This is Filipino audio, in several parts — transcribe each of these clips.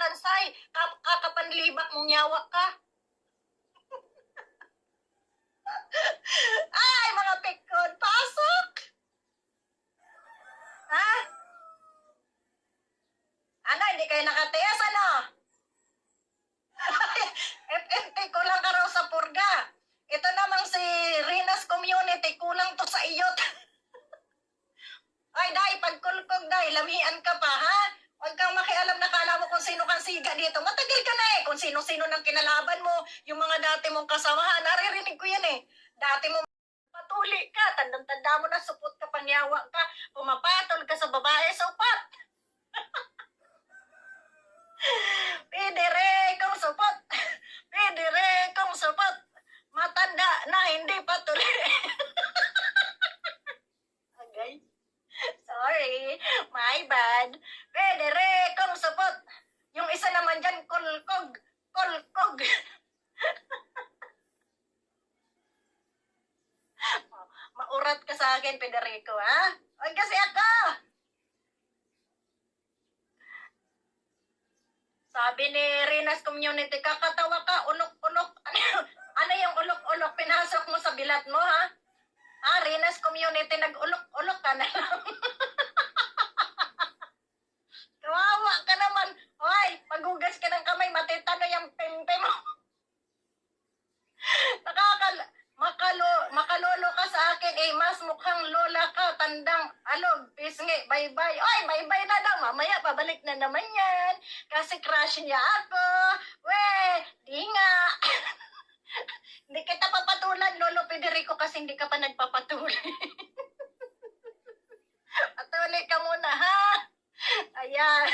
Lansay. Kakapanlibak mong nyawa ka. Ay, mga pikon, pasok! Ha? Ano, hindi kayo nakatiyas, ano? FFT, kulang ka raw sa purga. Ito namang si Rinas Community, kulang to sa iyot. Ay, day, pagkulkog, day, lamian ka pa, ha? Huwag kang makialam na kala mo kung sino kang siga dito. Matagal ka na kung sino-sino nang kinalaban mo, yung mga dati mong kasamahan, naririnig ko yan Dati mo patuli ka, tandang-tanda mo na, supot ka, panyawa ka, pumapatol ka sa babae, supat. Pidire kong supot. Pidire kong supot. Matanda na hindi patuli. Okay. Sorry, my bad. Pidire kong supot. Yung isa naman dyan, kulkog. Kulkog. Maurat ka sa akin, Federico, ha? Huwag kasi ako. Sabi ni Rinas Community, kakatawa ka, unok-unok. Ano yung ulok-ulok? Pinasok mo sa bilat mo, ha? Ha, Rinas Community, nag-ulok-ulok ka na lang. Kawawa ka naman. Hoy, maghugas ka ng kamay, matitano yung pimpe mo. Makalolo ka sa akin, mas mukhang lola ka, tandang alog, pisngi, bye-bye. Oy, bye-bye na lang, mamaya pabalik na naman yan. Kasi crush niya ako. We, di nga. Hindi kita papatulan, Lolo Federico, kasi hindi ka pa nagpapatuloy. Patuloy ka muna, ha? Ayan.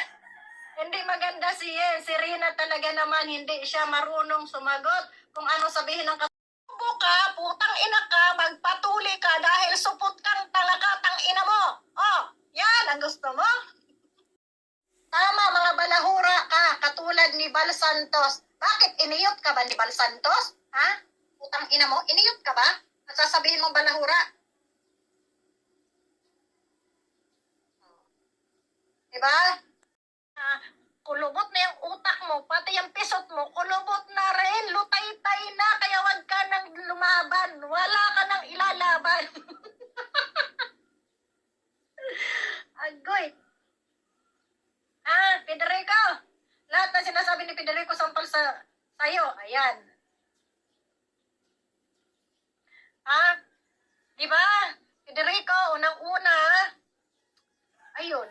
Hindi maganda si Rina talaga naman, hindi siya marunong sumagot kung ano sabihin ng ka, putang ina ka, magpatuli ka dahil supot kang talakatang ina mo. Oh, yan ang gusto mo? Tama, mga balahura ka, katulad ni Bal Santos. Bakit, iniyot ka ba ni Bal Santos? Ha? Putang ina mo, iniyot ka ba? At sasabihin mo balahura? Diba? Kulubot na yung utak mo, pati yung pisot mo, kulubot na rin, lutay-tay na, kaya wag ka nang lumaban, wala ka nang ilalaban. Agoy. Federico, lahat na sinasabi ni Federico sampal sa'yo, ayan. Diba? Federico, unang-una, ayun,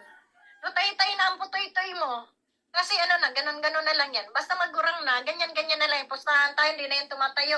lutay-tay na ang putoy-toy mo. Kasi ano na, ganon-ganon na lang yan. Basta magurang na, ganyan-ganyan na lang. Pustahan tayo, hindi na yan tumatayo.